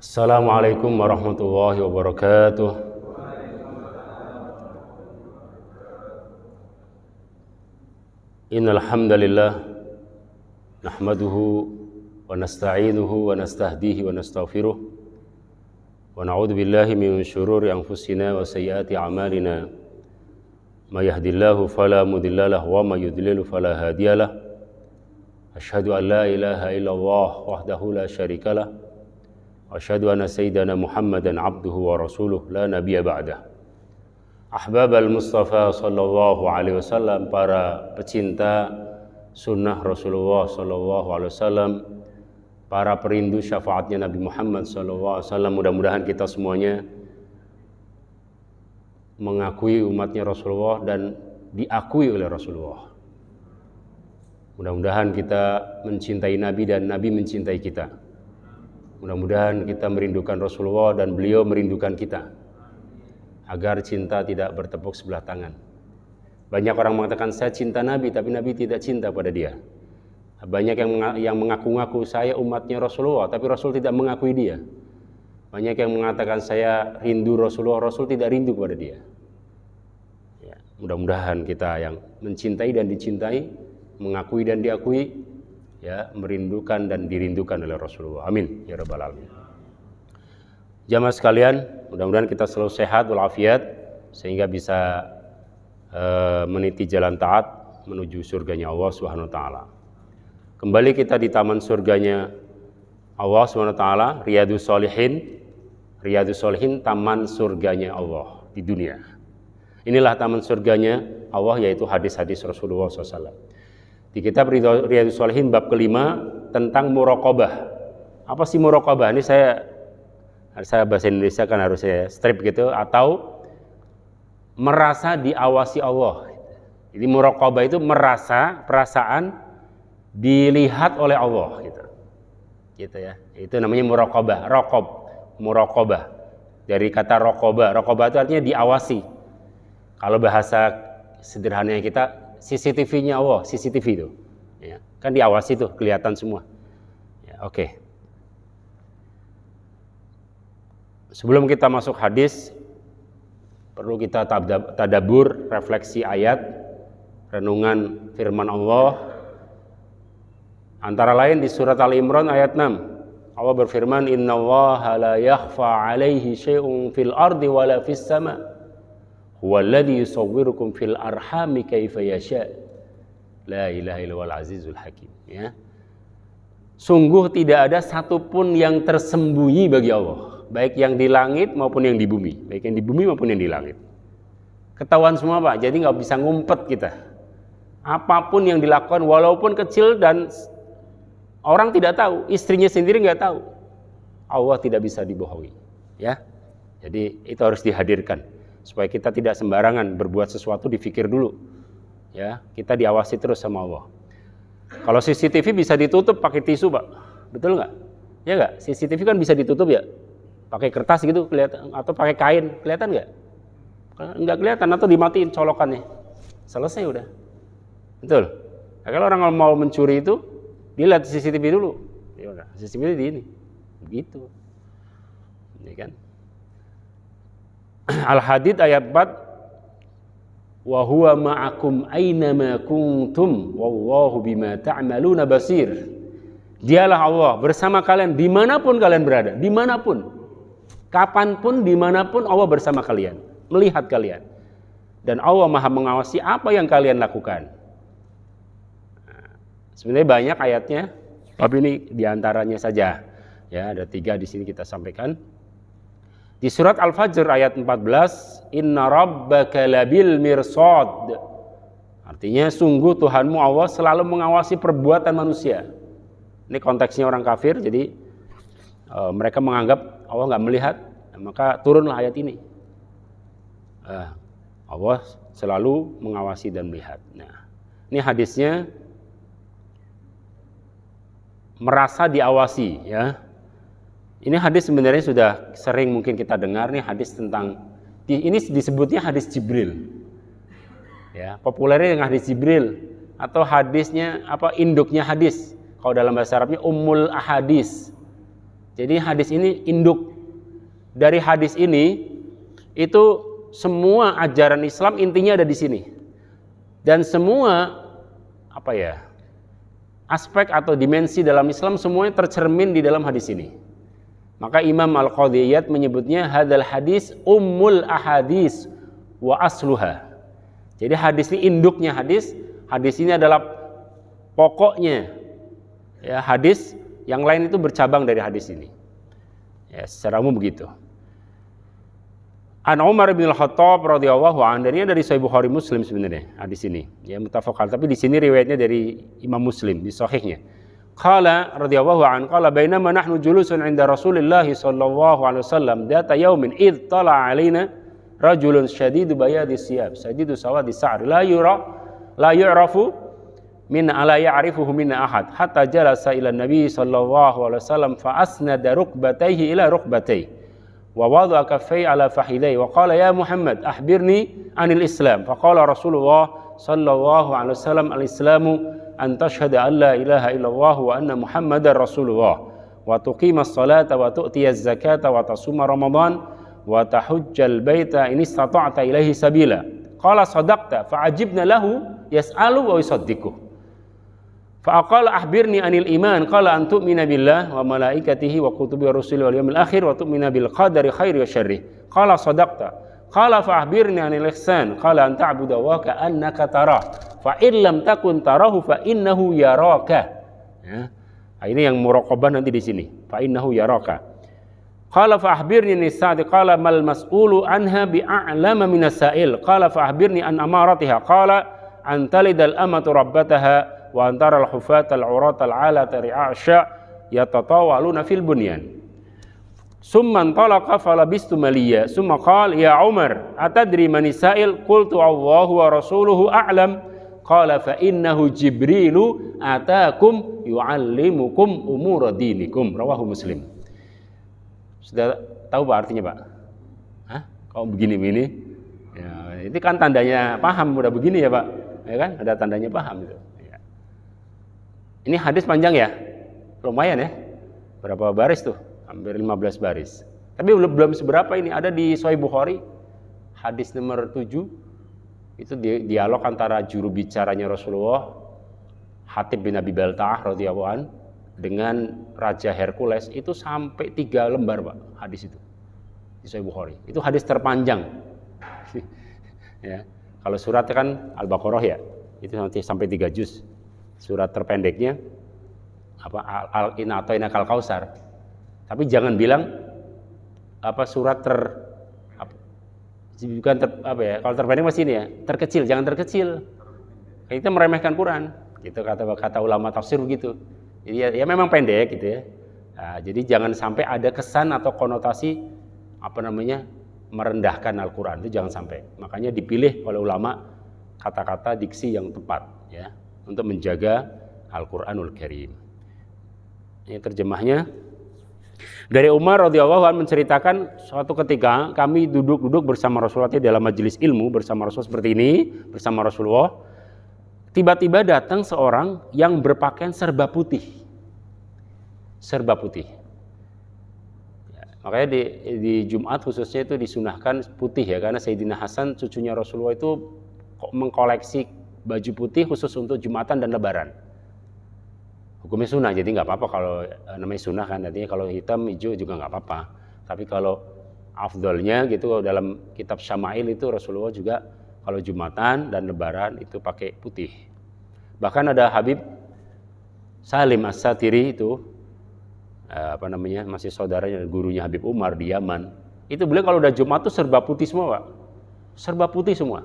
Assalamualaikum warahmatullahi wabarakatuh. Innal hamdalillah nahmaduhu wa nasta'inuhu wa nastahdihi wa nastaghfiruh wa na'udzu billahi min syururi anfusina wa sayyiati a'malina. May yahdihillahu fala mudilla lahu wa may yudlil fala hadiyalah. Asyhadu an la ilaha illallah wahdahu la syarikalah. Asyhadu anna sayyidana Muhammadan abduhu wa rasuluh la nabiyya ba'dah. Ahbabal Mustafa sallallahu alaihi wasallam, para pecinta sunnah Rasulullah sallallahu alaihi wasallam, para perindu syafaatnya Nabi Muhammad sallallahu alaihi wasallam, mudah-mudahan kita semuanya mengakui umatnya Rasulullah dan diakui oleh Rasulullah. Mudah-mudahan kita mencintai Nabi dan Nabi mencintai kita. Mudah-mudahan kita merindukan Rasulullah dan beliau merindukan kita, agar cinta tidak bertepuk sebelah tangan. Banyak orang mengatakan saya cinta Nabi, tapi Nabi tidak cinta pada dia. Banyak yang mengaku-ngaku saya umatnya Rasulullah, tapi Rasul tidak mengakui dia. Banyak yang mengatakan saya rindu Rasulullah, Rasul tidak rindu kepada dia. Ya, mudah-mudahan kita yang mencintai dan dicintai, mengakui dan diakui, ya, merindukan dan dirindukan oleh Rasulullah. Amin ya rabbal alamin. Jamaah sekalian, mudah-mudahan kita selalu sehat walafiat sehingga bisa meniti jalan taat menuju surganya Allah Subhanahu wa taala. Kembali kita di taman surganya Allah Subhanahu wa taala, Riyadhus Shalihin. Riyadhus Shalihin, taman surganya Allah di dunia. Inilah taman surganya Allah, yaitu hadis-hadis Rasulullah SAW. Di kitab Riyadhus Shalihin bab kelima tentang muraqabah. Apa sih muraqabah? Ini saya bahasa Indonesia kan harus saya strip gitu, atau merasa diawasi Allah. Jadi muraqabah itu merasa, perasaan dilihat oleh Allah gitu. Gitu ya. Itu namanya muraqabah, muraqabah. Dari kata raqabah. Raqabah itu artinya diawasi. Kalau bahasa sederhananya kita, CCTV-nya Allah, CCTV itu, ya, kan diawasi tuh, kelihatan semua. Ya, oke. Sebelum kita masuk hadis, perlu kita tadabbur, refleksi ayat, renungan firman Allah. Antara lain di surat Al-Imran ayat 6, Allah berfirman, Innallaha la yakhfa 'alaihi syai'un fil ardi wala fis sama'. Huwallazi yusawwirukum fil arhami kaifa yasha. La ilaha illallahul azizul hakim. Ya. Sungguh tidak ada satupun yang tersembunyi bagi Allah, baik yang di langit maupun yang di bumi, baik yang di bumi maupun yang di langit. Ketahuan semua Pak, jadi nggak bisa ngumpet kita. Apapun yang dilakukan, walaupun kecil dan orang tidak tahu, istrinya sendiri nggak tahu, Allah tidak bisa dibohongi. Ya, jadi itu harus dihadirkan. Supaya kita tidak sembarangan berbuat sesuatu, dipikir dulu. Ya, kita diawasi terus sama Allah. Kalau CCTV bisa ditutup pakai tisu, Pak. Betul nggak? Ya nggak? CCTV kan bisa ditutup ya. Pakai kertas gitu kelihatan, atau pakai kain, kelihatan nggak? Nggak kelihatan, atau dimatiin colokannya. Selesai udah. Betul. Nah, kalau orang mau mencuri itu, dia lihat CCTV dulu. Ya udah, CCTV di ini. Begitu. Ini kan. Al-Hadid ayat 4, wa huwa ma'akum aynama kuntum wallahu bima ta'maluna basir. Dialah Allah bersama kalian dimanapun kalian berada, dimanapun, kapanpun, dimanapun, Allah bersama kalian, melihat kalian, dan Allah maha mengawasi apa yang kalian lakukan. Nah, sebenarnya banyak ayatnya, tapi ini diantaranya saja. Ya, ada 3 di sini kita sampaikan. Di surat Al-Fajr ayat 14, Inna rabbaka labil mirsad. Artinya sungguh Tuhanmu Allah selalu mengawasi perbuatan manusia. Ini konteksnya orang kafir, jadi mereka menganggap Allah nggak melihat, maka turunlah ayat ini. Allah selalu mengawasi dan melihat. Nah, ini hadisnya merasa diawasi, ya. Ini hadis sebenarnya sudah sering mungkin kita dengar, nih hadis tentang, ini disebutnya hadis Jibril. Ya, populernya dengan hadis Jibril, atau hadisnya induknya hadis. Kalau dalam bahasa Arabnya Ummul Ahadis. Jadi hadis ini induk. Dari hadis ini itu semua ajaran Islam intinya ada di sini. Dan semua aspek atau dimensi dalam Islam semuanya tercermin di dalam hadis ini. Maka Imam Al-Qadhi Iyad menyebutnya hadzal hadis ummul ahadis wa asluha. Jadi hadis ini induknya hadis. Hadis ini adalah pokoknya ya, hadis. Yang lain itu bercabang dari hadis ini. Ya, secara umum begitu. An Umar bin Al-Khattab radhiyallahu anhu, dari Sahih Bukhari Muslim sebenarnya hadis ini. Ya muttafaq, tapi di sini riwayatnya dari Imam Muslim di sahihnya. Qala radhiyallahu anhu qala bainama nahnu julusun 'inda Rasulillah sallallahu alaihi wasallam data yaumin id tala 'alaina rajulun shadidu bayadi siyab shadidu sawadi sa'r la yu'rafu min ala ya'rifuhu minna ahad hatta jalasa ila nabi sallallahu alaihi wasallam fa asnada rukbatayhi ila rukbatayhi wa wada'a kaffayhi ala fakhidayhi wa qala ya Muhammad akhbirni anil Islam fa qala Rasulullah sallallahu alaihi wasallam al-islamu an tashhada an la ilaha illallah wa anna Muhammadar Rasulullah wa tuqimas salata wa tu'tiyaz zakata wa tasuma ramadan wa tahujjal baita in istata'ta ilaihi sabila qala sadaqta fa ajibna lahu yas'alu wa yusaddiqu fa qala akhbirni anil iman qala an tu'mina billah wa malaikatihi wa kutubihi wa rusulihi wal yawmil akhir wa tu'mina bil qadari khairi wa syarri qala sadaqta qala fa akhbirni anil ihsan qala an ta'budallaha ka'annaka tarah fa in lam takun tarahu fa innahu yaraka. Ya. Ini yang muraqabah nanti di sini. Fa innahu yaraka. Qala fa akhbirni nisa'ati qala mal mas'ulu anha bi'a'lama minas sa'il qala fa akhbirni an amaratiha qala an talidal amatu rabbataha wa antara al-hufat al-urat al-ala ri'asha yatatawaluna fil bunyan summa antalaqa falabistu maliya summa qala ya Umar atadri man sa'il qultu Allahu wa rasuluhu a'lam qala fa innahu Jibrilu atakum yu'allimukum umura dinikum rawahu Muslim. Sudah tahu Pak artinya Pak? Hah? Kalau begini-begini ya, itu kan tandanya paham udah begini ya Pak, ya kan ada tandanya paham itu. Ini hadis panjang ya, lumayan ya, berapa baris tuh? Hampir 15 baris. Tapi belum seberapa ini, ada di Sahih Bukhari, hadis nomor 7, itu dialog antara juru bicaranya Rasulullah, Hatib bin Abi Balta'ah radhiyallahu an, dengan Raja Hercules, itu sampai 3 lembar Pak, hadis itu, di Sahih Bukhari. Itu hadis terpanjang. Ya, kalau suratnya kan Al-Baqarah ya, itu sampai 3 juz. Surat terpendeknya Al-Ina'atoinakal Kausar. Tapi jangan bilang surat kalau terpendek masih ini ya, terkecil, jangan terkecil. Kita meremehkan Quran. Gitu kata ulama tafsir begitu. Jadi ya memang pendek gitu ya. Nah, jadi jangan sampai ada kesan atau konotasi merendahkan Al-Quran, itu jangan sampai. Makanya dipilih oleh ulama kata-kata diksi yang tepat ya, untuk menjaga Al-Quranul Karim. Ini terjemahnya. Dari Umar radhiyallahu anhu menceritakan suatu ketika kami duduk bersama Rasulullah dalam majelis ilmu bersama Rasul seperti ini, bersama Rasulullah. Tiba-tiba datang seorang yang berpakaian serba putih. Serba putih. Ya, makanya di Jumat khususnya itu disunahkan putih ya, karena Sayyidina Hasan cucunya Rasulullah itu mengkoleksi baju putih khusus untuk Jumatan dan Lebaran. Hukumnya sunnah, jadi nggak apa-apa kalau namanya sunnah kan, artinya kalau hitam hijau juga nggak apa-apa. Tapi kalau afdolnya gitu dalam kitab Syama'il itu Rasulullah juga kalau Jumatan dan Lebaran itu pakai putih. Bahkan ada Habib Salim As-Satiri itu masih saudaranya gurunya Habib Umar di Yaman. Itu beliau kalau udah Jumat tuh serba putih semua Pak, serba putih semua.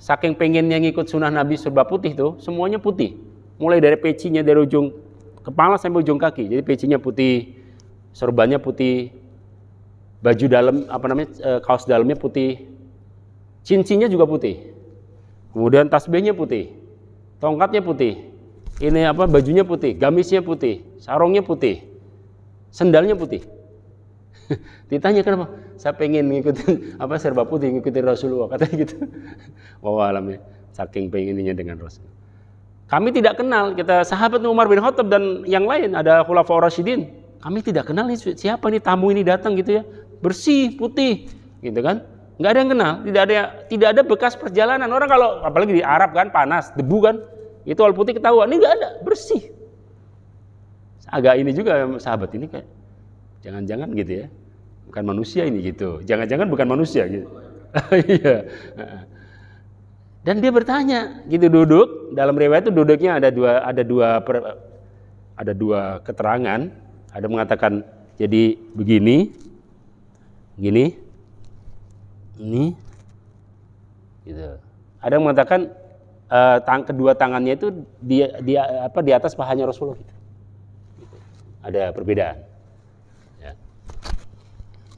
Saking pengennya ngikut sunnah Nabi serba putih tuh, semuanya putih. Mulai dari pecinya dari ujung kepala sampai ujung kaki. Jadi pecinya putih, serbannya putih, baju dalam kaos dalamnya putih, cincinnya juga putih. Kemudian tasbihnya putih, tongkatnya putih. Ini bajunya putih, gamisnya putih, sarungnya putih, sendalnya putih. Ditanya kenapa? Saya pengen ngikutin serba putih, ngikutin Rasulullah, katanya gitu. Wallahu ya, saking pengennya dengan Rasul. Kami tidak kenal, kita sahabat Umar bin Khattab dan yang lain, ada Khulafaur Rasyidin. kami tidak kenal nih siapa nih tamu ini datang gitu ya, bersih, putih, gitu kan? Nggak ada yang kenal, tidak ada bekas perjalanan. Orang kalau apalagi di Arab kan panas, debu kan, itu orang putih ketahuan. Ini nggak ada, bersih. Agak ini juga sahabat ini kayak jangan-jangan gitu ya, bukan manusia ini gitu. Jangan-jangan bukan manusia gitu. Iya. Dan dia bertanya, gitu duduk. Dalam riwayat itu duduknya ada dua keterangan. Ada mengatakan jadi begini, gini, ini, gitu. Ada yang mengatakan kedua tangannya itu di atas pahanya Rasulullah. Gitu. Ada perbedaan. Ya.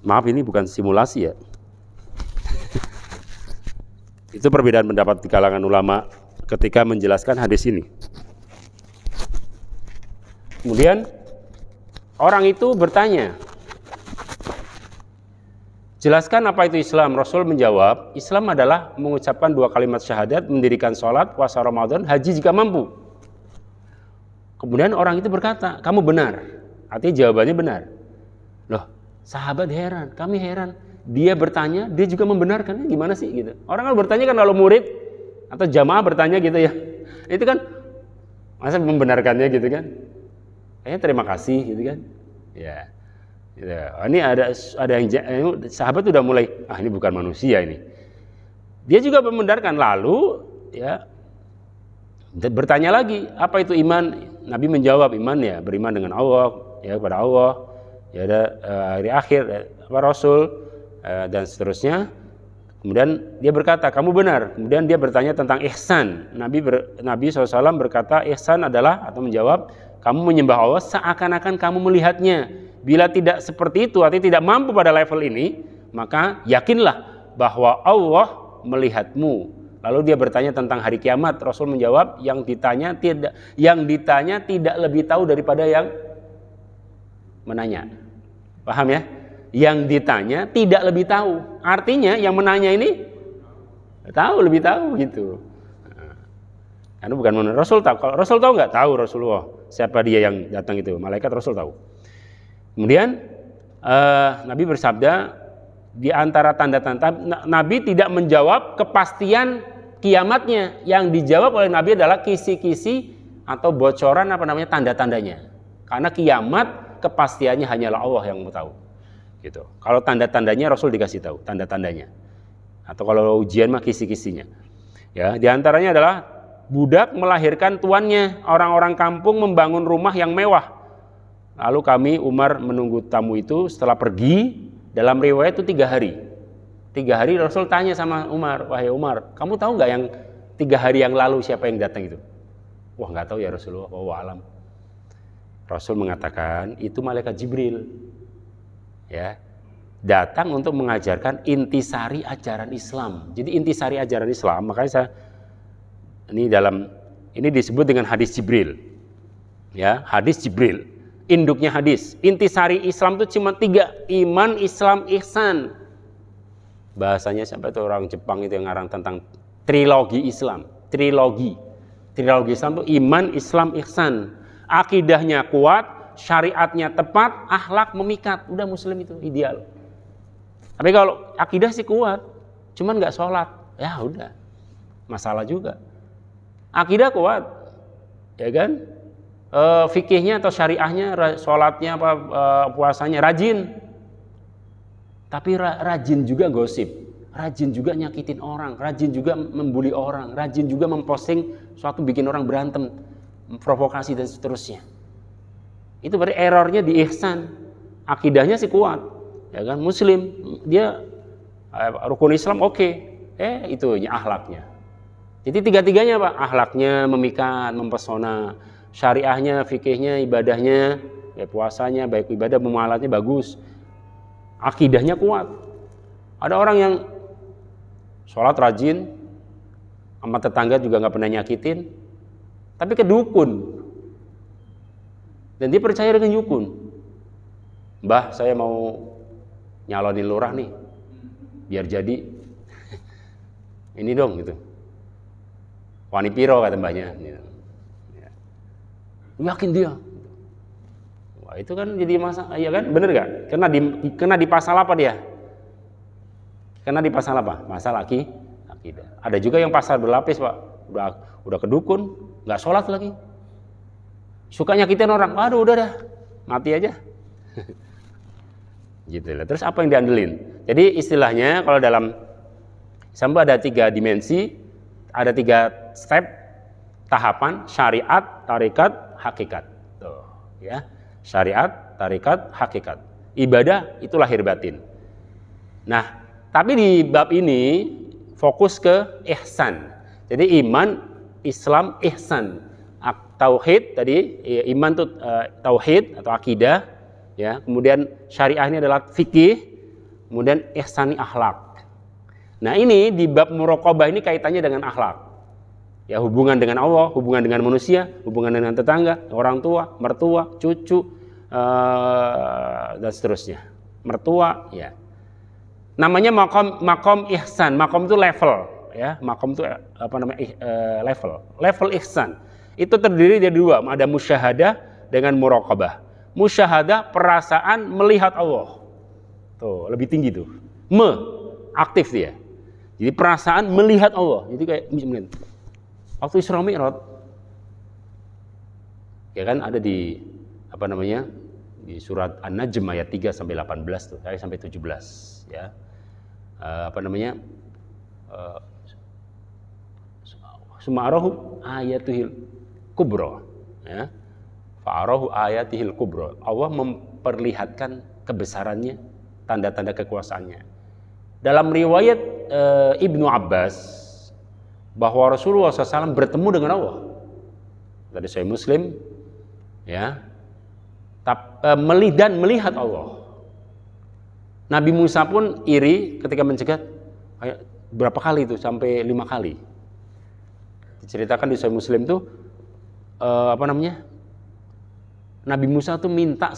Maaf ini bukan simulasi ya. Itu perbedaan pendapat di kalangan ulama ketika menjelaskan hadis ini. Kemudian orang itu bertanya, jelaskan apa itu Islam? Rasul menjawab, Islam adalah mengucapkan 2 kalimat syahadat, mendirikan sholat, puasa Ramadan, haji jika mampu. Kemudian orang itu berkata, kamu benar. Artinya jawabannya benar. Loh, sahabat heran, kami heran. Dia bertanya, dia juga membenarkan. Gimana sih gitu? Orang kan bertanya kan kalau murid atau jamaah bertanya gitu ya. Itu kan masa membenarkannya gitu kan? Terima kasih gitu kan? Ya. Gitu. Ini ada yang sahabat udah mulai, ini bukan manusia ini. Dia juga membenarkan, lalu ya bertanya lagi, apa itu iman? Nabi menjawab, iman ya beriman dengan Allah, ya kepada Allah, ya ada hari akhir, Rasul dan seterusnya. Kemudian dia berkata, kamu benar. Kemudian dia bertanya tentang ihsan. Nabi SAW berkata, ihsan adalah atau menjawab, kamu menyembah Allah seakan-akan kamu melihatnya. Bila tidak seperti itu, artinya tidak mampu pada level ini, maka yakinlah bahwa Allah melihatmu. Lalu dia bertanya tentang hari kiamat. Rasul menjawab, yang ditanya tidak lebih tahu daripada yang menanya. Paham ya? Yang ditanya tidak lebih tahu. Artinya yang menanya ini lebih tahu gitu. Karena bukan menurut Rasul tahu. Kalau Rasul tahu nggak? Tahu Rasulullah. Siapa dia yang datang itu? Malaikat Rasul tahu. Kemudian Nabi bersabda, di antara tanda-tanda Nabi tidak menjawab kepastian kiamatnya. Yang dijawab oleh Nabi adalah kisi-kisi atau bocoran tanda-tandanya. Karena kiamat kepastiannya hanyalah Allah yang mau tahu. Gitu. Kalau tanda-tandanya Rasul dikasih tahu, tanda-tandanya. Atau kalau ujian mah kisi-kisinya. Ya, di antaranya adalah budak melahirkan tuannya, orang-orang kampung membangun rumah yang mewah. Lalu kami Umar menunggu tamu itu, setelah pergi dalam riwayat itu 3 hari. 3 hari Rasul tanya sama Umar, wahai Umar, kamu tahu nggak yang 3 hari yang lalu siapa yang datang itu? Wah nggak tahu ya Rasulullah, alam. Rasul mengatakan itu malaikat Jibril. Ya, datang untuk mengajarkan intisari ajaran Islam. Jadi intisari ajaran Islam, makanya ini disebut dengan hadis Jibril. Ya, hadis Jibril. Induknya hadis. Intisari Islam itu cuma 3, iman, Islam, ihsan. Bahasanya siapa itu orang Jepang itu yang ngarang tentang trilogi Islam. Trilogi Islam itu iman, Islam, ihsan. Akidahnya kuat, syariatnya tepat, akhlak memikat, udah muslim itu ideal. Tapi kalau akidah sih kuat, cuman nggak sholat, ya udah masalah juga. Akidah kuat, ya kan? Fikihnya atau syariahnya, sholatnya puasanya rajin, tapi rajin juga gosip, rajin juga nyakitin orang, rajin juga membuli orang, rajin juga memposting suatu bikin orang berantem, provokasi dan seterusnya. Itu berarti errornya di ihsan. Akidahnya sih kuat, ya kan, muslim, dia rukun Islam oke. Itunya akhlaknya. Jadi 3-tiganya Pak, akhlaknya memikat, mempesona, syariahnya, fikihnya, ibadahnya, ya puasanya, baik ibadah muamalatnya bagus. Akidahnya kuat. Ada orang yang sholat rajin, sama tetangga juga nggak pernah nyakitin, tapi ke dukun. Dan dia percaya dengan dukun. Mbah, saya mau nyalonin lurah nih, biar jadi. Ini dong gitu. Wani piro kata mbahnya. Ya. Yakin dia. Wah, itu kan jadi masalah, ya kan? Bener nggak? Kena di pasal apa dia? Kena di pasal apa? Masalah akidah. Ada juga yang pasal berlapis, Pak. Udah kedukun, nggak sholat lagi. Suka nyakitin orang. Aduh, udah dah. Mati aja. Gitu lah. Terus apa yang diandelin? Jadi istilahnya kalau dalam sampai ada 3 dimensi, ada 3 step tahapan: syariat, tarekat, hakikat. Tuh, ya. Syariat, tarekat, hakikat. Ibadah itu lahir batin. Nah, tapi di bab ini fokus ke ihsan. Jadi iman, Islam, ihsan. Tauhid tadi, iman itu tauhid atau akidah, ya. Kemudian syariah ini adalah fikih, kemudian ihsani akhlak. Nah, ini di bab muraqabah ini kaitannya dengan akhlak. Ya, hubungan dengan Allah, hubungan dengan manusia, hubungan dengan tetangga, orang tua, mertua, cucu, dan seterusnya. Mertua, ya. Namanya makom ihsan. Makom itu level, ya. Makom itu level ihsan. Itu terdiri dari 2, ada musyahadah dengan muraqabah. Musyahadah, perasaan melihat Allah. Tuh, lebih tinggi tuh. Aktif dia. Jadi perasaan melihat Allah. Jadi kayak waktu Isra Mi'raj, ya kan, ada di di surat An-Najm ayat 3 sampai 18 tuh, sampai 17, ya. Suma'arahu ayatihil kubra, ya. Fa'arahu ayatihil kubra. Allah memperlihatkan kebesarannya, tanda-tanda kekuasaannya. Dalam riwayat Ibnu Abbas bahwa Rasulullah SAW bertemu dengan Allah. Tadi saya Muslim, ya. Dan melihat Allah. Nabi Musa pun iri ketika mencegat. Berapa kali itu? Sampai 5 kali. Diceritakan di Sahih Muslim tuh Nabi Musa tuh minta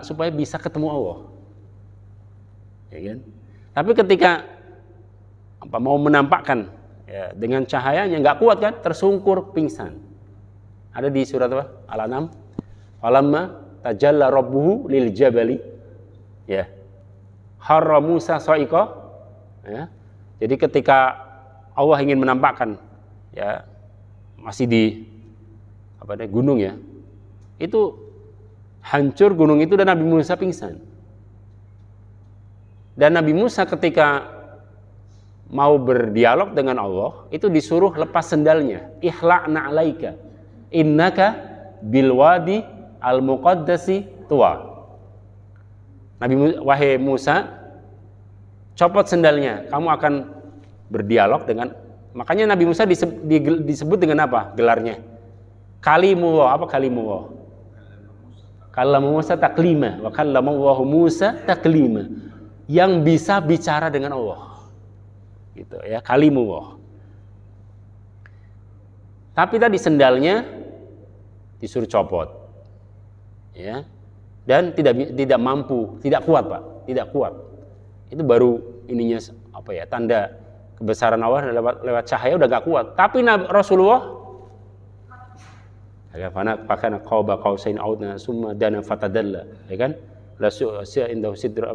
supaya bisa ketemu Allah. Ya kan? Tapi ketika mau menampakkan, ya, dengan cahayanya nggak kuat kan, tersungkur pingsan. Ada di surat apa? Al-An'am. Falamma tajalla rabbuhu lil jabali, ya, harra Musa sa'iqa, ya. Jadi ketika Allah ingin menampakkan, ya, masih di gunung, ya, itu hancur gunung itu dan Nabi Musa pingsan. Dan Nabi Musa ketika mau berdialog dengan Allah itu disuruh lepas sendalnya. Ikhla'na 'alaika innaka bilwadi al-muqaddasi tuwa. Wahai Musa, copot sendalnya, kamu akan berdialog dengan. Makanya Nabi Musa disebut dengan apa gelarnya? Kalimullah. Apa kalimullah? Kallama Musa taklima wa kallama Allahu Musa taklima. Yang bisa bicara dengan Allah. Gitu, ya, kalimullah. Tapi tadi sendalnya disuruh copot. Ya. Dan tidak mampu, tidak kuat, Pak, tidak kuat. Itu baru ininya tanda kebesaran Allah lewat cahaya udah gak kuat. Tapi Rasulullah pakana qaba qausain audna summa dana fatadalla, ya kan? La su'a indahu sidra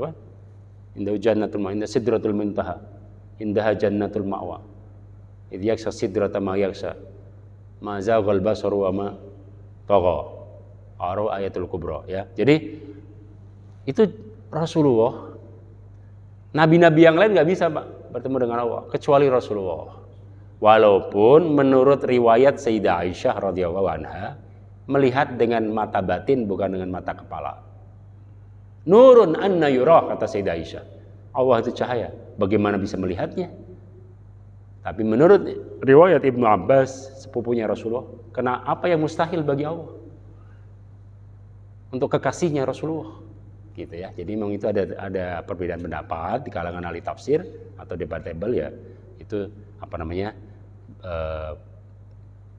indahu jannatul ma'wa, inda sidratul muntaha, indaha jannatul ma'wa. Idh yaksha sidrata ma yaksha, ma zaghal basaru wa ma tagha. Ayatul kubra, ya. Jadi itu Rasulullah. Nabi-nabi yang lain nggak bisa, Pak, bertemu dengan Allah kecuali Rasulullah. Walaupun menurut riwayat Sayyidah Aisyah radhiyallahu anha melihat dengan mata batin bukan dengan mata kepala. Nurun anna yurah, kata Sayyidah Aisyah. Allah itu cahaya, bagaimana bisa melihatnya? Tapi menurut riwayat Ibnu Abbas, sepupunya Rasulullah, karena apa yang mustahil bagi Allah? Untuk kekasihnya Rasulullah, gitu, ya. Jadi memang itu ada perbedaan pendapat di kalangan ahli tafsir atau debatable, ya. Itu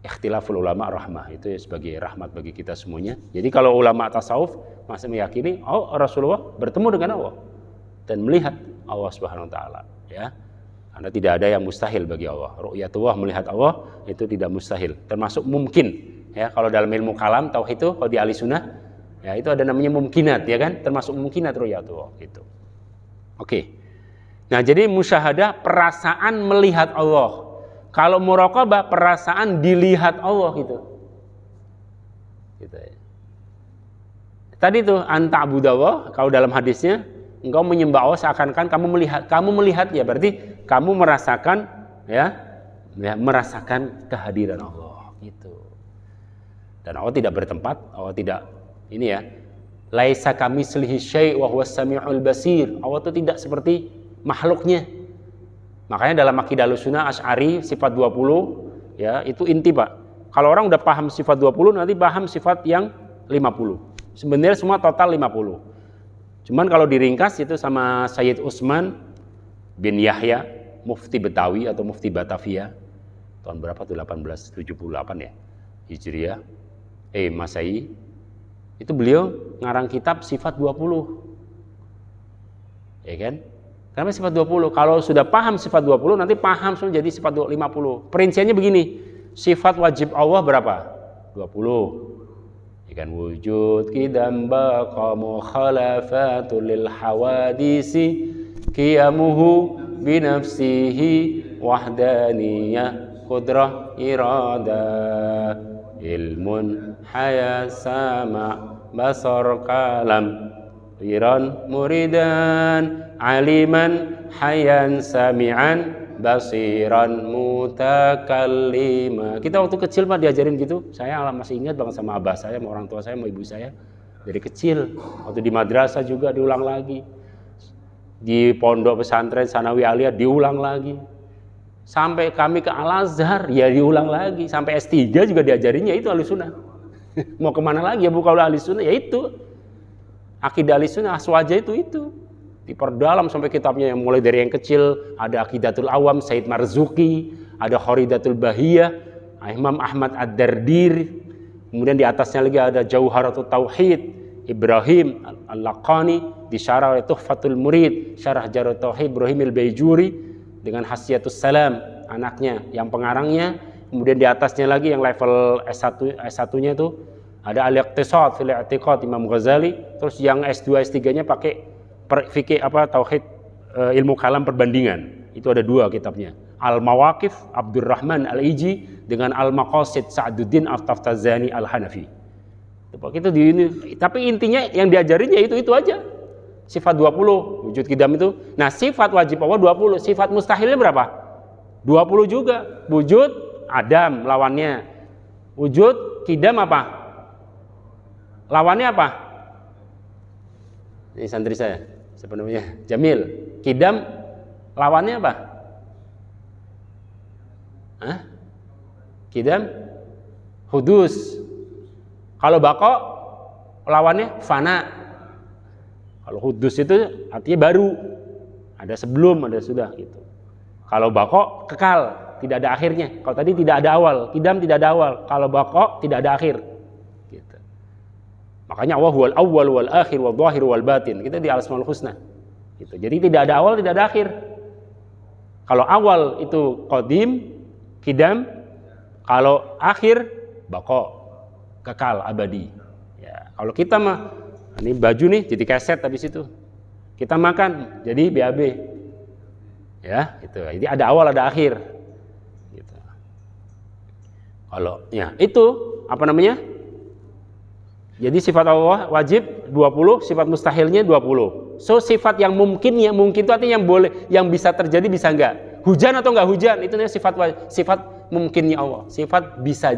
ikhtilaful ulama rahmah, itu sebagai rahmat bagi kita semuanya. Jadi kalau ulama tasawuf masih meyakini Rasulullah bertemu dengan Allah dan melihat Allah Subhanahu wa taala, ya. Karena tidak ada yang mustahil bagi Allah. Ru'yatullah, melihat Allah, itu tidak mustahil, termasuk mungkin, ya. Kalau dalam ilmu kalam tauhid itu, kalau di ahli sunnah Ya, itu ada namanya mumkinat, ya kan? Termasuk mumkinat ru'yatullah gitu. Oke. Nah, jadi musyahadah perasaan melihat Allah. Kalau muraqabah perasaan dilihat Allah gitu. Gitu ya. Tadi tuh anta'budallah, kalau dalam hadisnya engkau menyembah Allah seakan-akan kamu melihat ya, berarti kamu merasakan ya merasakan kehadiran Allah gitu. Dan Allah tidak bertempat, Allah tidak ini ya. Laisa kamitslihi syai' wa huwas samiul basir. Allah itu tidak seperti makhluknya. Makanya dalam akidah Ahlussunnah Asy'ari sifat 20 ya, itu inti, Pak. Kalau orang udah paham sifat 20 nanti paham sifat yang 50. Sebenarnya semua total 50. Cuman kalau diringkas itu sama Sayyid Utsman bin Yahya, mufti Betawi atau mufti Batavia. Tahun berapa tuh? 1878 ya. Hijriah. Masehi. Itu beliau ngarang kitab sifat 20. Ya kan? Karena sifat 20. Kalau sudah paham sifat 20 nanti paham semua jadi sifat 50. Perinciannya begini. Sifat wajib Allah berapa? 20. Ya kan? Wujud qidam baqa mukhalafatul lil hawadisi qiyamuhu binafsihi wahdaniyah qudrah iradah ilmun haya sama basar kalam wiran muridan aliman hayan sami'an basiran mutakallima. Kita waktu kecil Pak diajarin gitu. Saya masih ingat banget sama abah saya, sama orang tua saya, sama ibu saya dari kecil. Waktu di madrasah juga diulang lagi, di pondok pesantren Sanawi Aliyah diulang lagi, sampai kami ke Al-Azhar ya diulang lagi, sampai S3 juga diajarinnya itu Ahlussunnah. Mau kemana lagi ya, bukan Ahlussunnah, ya itu akidah Ahlussunnah aswaja itu diperdalam sampai kitabnya, yang mulai dari yang kecil ada Aqidatul Awam Said Marzuki, ada Khoridatul Bahiyah Imam Ahmad Ad-Dardir, kemudian di atasnya lagi ada Jauharatul Tauhid Ibrahim Al-Laqani, di syarah oleh Tuhfatul Murid, syarah Jarut Tauhid Ibrahim Al-Baijuri dengan Hasyiatus Salam anaknya yang pengarangnya. Kemudian di atasnya lagi yang level S1-nya itu ada Al-Iqtisad fil I'tiqad Imam Ghazali. Terus yang S2 S3-nya pakai fikih tauhid ilmu kalam perbandingan. Itu ada 2 kitabnya. Al-Mawaqif Abdurrahman Al-Iji dengan Al-Maqasid Sa'duddin At-Taftazani Al-Hanafi. Itu di ini. Tapi intinya yang diajarin ya itu aja. Sifat 20 wujud qidam itu. Nah, sifat wajib Allah 20, sifat mustahilnya berapa? 20 juga. Wujud Adam lawannya. Wujud qidam apa? Lawannya apa? Ini santri saya, siapa namanya? Jamil. Qidam lawannya apa? Hah? Qidam hudus. Kalau baqa lawannya fana. Kalau hudus itu artinya baru, ada sebelum, ada sudah gitu. Kalau baqa kekal, tidak ada akhirnya. Kalau tadi tidak ada awal, qidam tidak ada awal. Kalau baqa tidak ada akhir. Gitu. Makanya Allah huwal awwal wal akhir wal zahir wal batin. Kita di Al-Asmaul Husna. Gitu. Jadi tidak ada awal, tidak ada akhir. Kalau awal itu qadim, qidam. Kalau akhir baqa, kekal abadi. Ya, kalau kita mah ini baju nih jadi keset habis itu. Kita makan jadi BAB. Ya, gitu. Jadi ada awal ada akhir. Gitu. Kalau ya itu apa namanya? Jadi sifat Allah wajib 20, sifat mustahilnya 20. So sifat yang mungkin itu artinya yang boleh, yang bisa terjadi bisa enggak. Hujan atau enggak hujan itu namanya sifat mungkinnya Allah. Sifat bisa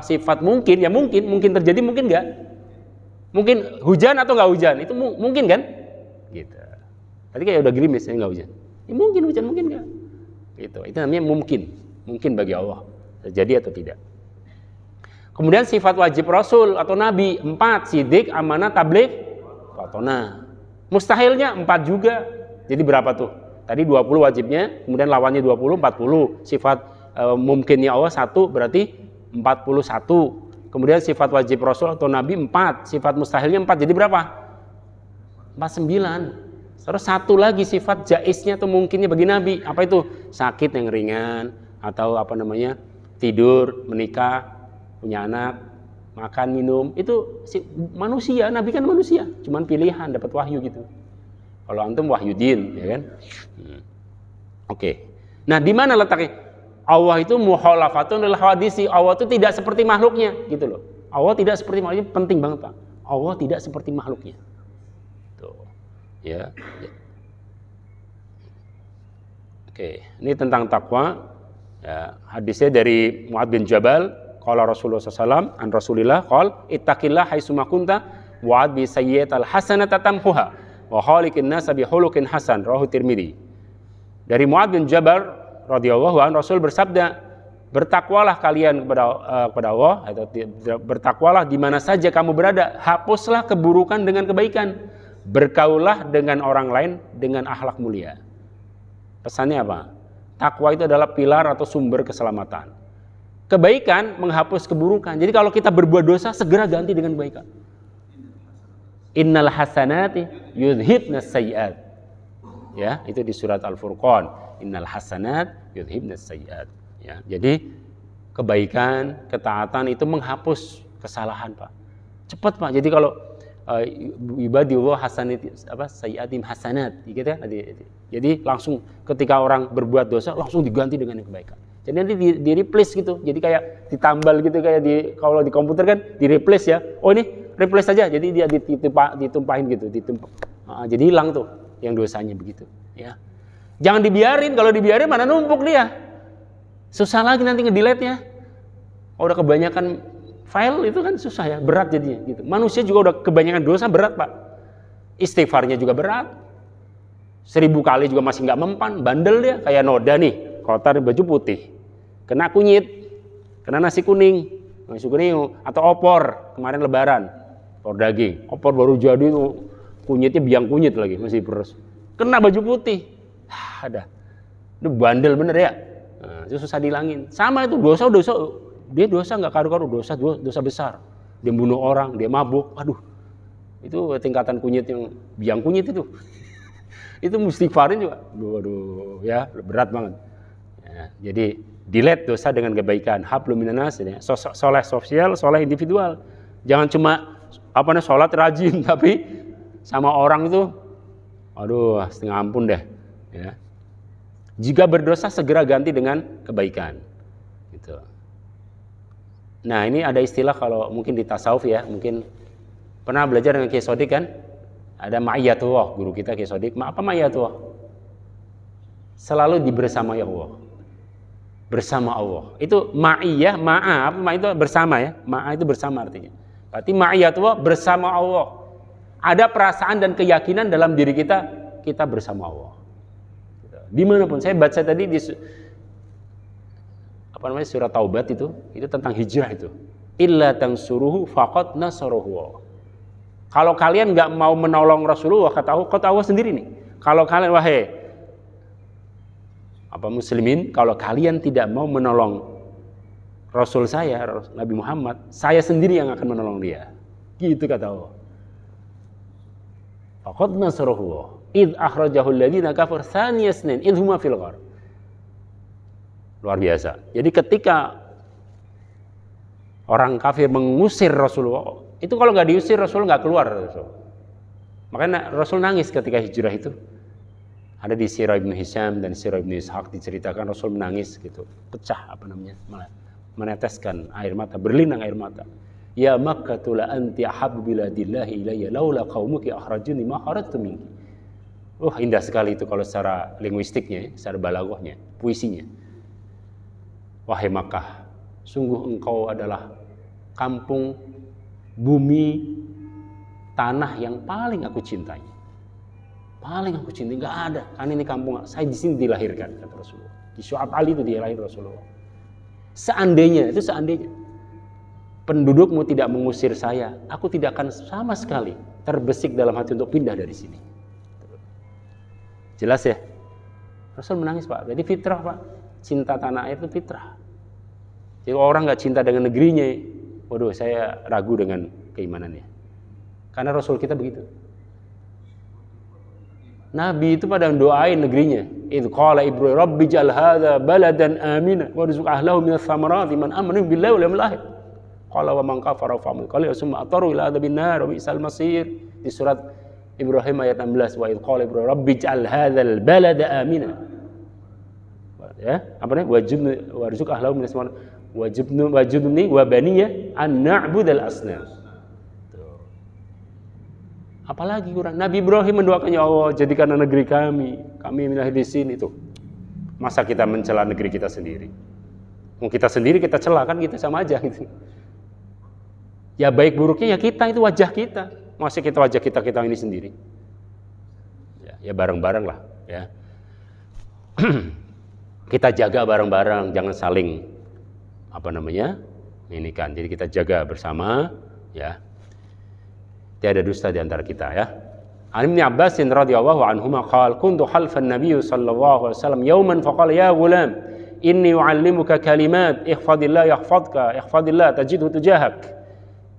sifat mungkin ya mungkin terjadi mungkin enggak. Mungkin hujan atau enggak hujan itu mungkin kan? Gitu. Tadi kayak udah gerimis ya enggak hujan. Ya, mungkin hujan mungkin enggak. Gitu. Itu namanya mungkin bagi Allah terjadi atau tidak. Kemudian sifat wajib Rasul atau Nabi 4, sidik, amanah, tabligh, fatona. Mustahilnya 4 juga. Jadi berapa tuh? Tadi 20 wajibnya, kemudian lawannya 20, 40. Sifat mungkinnya Allah 1 berarti 41. Kemudian sifat wajib Rasul atau Nabi 4, sifat mustahilnya 4. Jadi berapa? 49. Terus 1 lagi sifat jaiznya atau mungkinnya bagi Nabi. Apa itu? Sakit yang ringan atau tidur, menikah, punya anak, makan, minum, itu manusia, Nabi kan manusia, cuman pilihan dapat wahyu gitu. Kalau antum wahyudin, ya kan? Oke. Nah, di mana letaknya? Allah itu mukhalafatun lil hawadisi. Allah itu tidak seperti makhluknya, gitu loh. Allah tidak seperti makhluknya, penting banget, Pak. Allah tidak seperti makhluknya. Tuh. Ya. Oke, ini tentang takwa. Ya, hadisnya dari Mu'adz bin Jabal, qala Rasulullah SAW, an Rasulillah qala ittaqillah haitsuma kunta wa'ad bi sayyi'atil hasanata tamhuha wa khaliqin nas bi khuluqin hasan, rawahu Tirmidzi. Dari Mu'adz bin Jabal radhiyallahu anhu, Rasul bersabda, bertakwalah kalian kepada Allah, atau bertakwalah di mana saja kamu berada, hapuslah keburukan dengan kebaikan, bergaulah dengan orang lain dengan akhlak mulia. Pesannya apa? Takwa itu adalah pilar atau sumber keselamatan. Kebaikan menghapus keburukan. Jadi kalau kita berbuat dosa, segera ganti dengan kebaikan. Innal hasanati yudhibnas sayyi'at. Ya, itu di surat Al-Furqan. Innal hasanat yudhibnas sayyi'at. Ya, jadi kebaikan, ketaatan itu menghapus kesalahan, Pak. Cepat, Pak. Jadi kalau ibadillah hasanat sayyi'atim hasanat gitu ya. Jadi langsung ketika orang berbuat dosa langsung diganti dengan yang kebaikan. Jadi nanti di replace gitu. Jadi kayak ditambal gitu, kayak kalau di komputer kan di replace ya. Oh, ini replace saja. Jadi dia ditumpahin gitu, jadi hilang tuh yang dosanya begitu, ya. Jangan dibiarin, kalau dibiarin mana numpuk dia. Susah lagi nanti ngedelete-nya. Oh, udah kebanyakan file itu kan susah ya, berat jadinya gitu. Manusia juga udah kebanyakan dosa, berat, Pak. Istighfarnya juga berat. 1000 kali juga masih nggak mempan, bandel dia, kayak noda nih, kotor baju putih, kena kunyit, kena nasi kuning atau opor kemarin lebaran, opor daging, opor baru jadi itu kunyitnya biang kunyit lagi, masih peres, kena baju putih, ada, itu bandel bener ya. Nah, itu susah dihilangin. Sama itu dosa, dia dosa nggak karu-karu, dosa besar, dia bunuh orang, dia mabuk, aduh, itu tingkatan kunyit yang biang kunyit itu. Itu istighfarin juga, waduh, ya berat banget. Ya, jadi delete dosa dengan kebaikan, hablum minanas, ya. Soleh sosial, soleh individual. Jangan cuma sholat rajin, tapi sama orang itu, aduh, setengah ampun deh. Ya. Jika berdosa segera ganti dengan kebaikan. Gitu. Nah, ini ada istilah kalau mungkin di tasawuf ya, mungkin pernah belajar dengan Kiai Sodik kan? Ada ma'iyatullah, guru kita Kiai Sodik. Apa ma'iyatullah? Selalu dibersamai Allah. Bersama Allah. Itu ma'iyah, ma'a itu bersama ya. Ma'a itu bersama artinya. Berarti ma'iyatullah bersama Allah. Ada perasaan dan keyakinan dalam diri kita bersama Allah. Dimanapun. Saya baca tadi di surat Taubat itu tentang hijrah itu. Illa tansuruhu faqad nasarahu. Kalau kalian nggak mau menolong Rasulullah, kata Allah sendiri nih. Kalau kalian, wahai muslimin, kalau kalian tidak mau menolong Rasul saya, Nabi Muhammad, saya sendiri yang akan menolong dia. Gitu kata Allah. Faqad nasarahu. Idh akhrajahu alladhina kafar thaniya itsnain idh huma fil ghar. Luar biasa. Jadi ketika orang kafir mengusir Rasulullah, itu kalau nggak diusir Rasul nggak keluar Rasul. Makanya Rasul nangis ketika hijrah itu. Ada di Sirah Ibnu Hisham dan Sirah Ibnu Ishaq diceritakan Rasul menangis gitu, pecah malah meneteskan air mata, berlinang air mata. Ya Makkah la anti ahabbu biladillahi ilayya laula qaumuki akhrajuni ma kharajtu minki. Indah sekali itu kalau secara linguistiknya, secara balaghahnya, puisinya. Wahai Makkah, sungguh engkau adalah kampung, bumi, tanah yang paling aku cintai. Paling aku cintai, nggak ada. Kan ini kampung, saya di sini dilahirkan, kata Rasulullah. Di Syu'ab Ali itu dilahir Rasulullah. Seandainya pendudukmu tidak mengusir saya, aku tidak akan sama sekali terbesik dalam hati untuk pindah dari sini. Jelas ya? Rasul menangis, Pak. Jadi fitrah, Pak. Cinta tanah air itu fitrah. Jadi orang nggak cinta dengan negerinya, waduh, saya ragu dengan keimanannya. Karena Rasul kita begitu. Nabi itu pada doain negerinya. Idz qala Ibrahim rabbi ij'al hadza baladan amina warzuq ahlahu minats thamarati man amana billahi wal yawmil akhir. Qala wa man kafara fa man qala summa ataru ila adabin nar wa bi'sal masir. Di surat Ibrahim ayat 16, wa idh qala Ibrahim rabbi ij'al hadzal balada amina. Ya, apa nih? Wajibni warzuq ahlahu minas samarati wajibni wa baniya an na'budal asnam. Apalagi kurang. Nabi Ibrahim mendoakan, ya Allah jadikan negeri kami lahir di sini tuh. Masa kita mencela negeri kita sendiri? Mau kita sendiri kita cela kan kita sama aja gitu. Ya baik buruknya ya kita, itu wajah kita. Masa kita wajah kita ini sendiri? Ya bareng-bareng lah ya. Kita jaga bareng-bareng, jangan saling ini kan. Jadi kita jaga bersama ya. Tiada dusta di antara kita ya. An Ibnu Abbas radhiyallahu anhuma qala kuntu khalfan nabiy sallallahu alaihi wasallam yawman faqala ya ghulam inni u'allimuka kalimat ihfazillah yahfazka ihfazillah tajidhu tujahak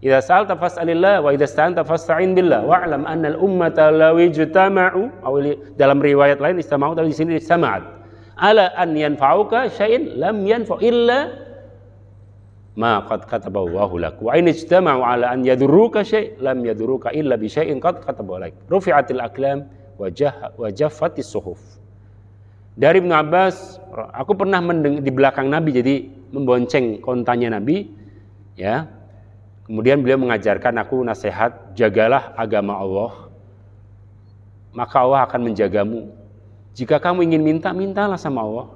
idza sa'alta fas'alillah wa idza ista'anta fasta'in billah wa'lam anna al-ummata law ijtama'u dalam riwayat lain istama'u, tapi di sini istama'at ala an yanfa'uka syai'in lam yanfa' illa ma qad katabahu lak wa in ijtama'u ala an yadurruka syai' lam yadurruka illa bi syai'in qad katabahu lak rufi'atil aqlam wa jaffatis suhuf. Dari Ibnu Abbas, aku pernah di belakang Nabi, jadi membonceng kontanya Nabi ya. Kemudian beliau mengajarkan aku nasihat, jagalah agama Allah maka Allah akan menjagamu. Jika kamu ingin minta, mintalah sama Allah.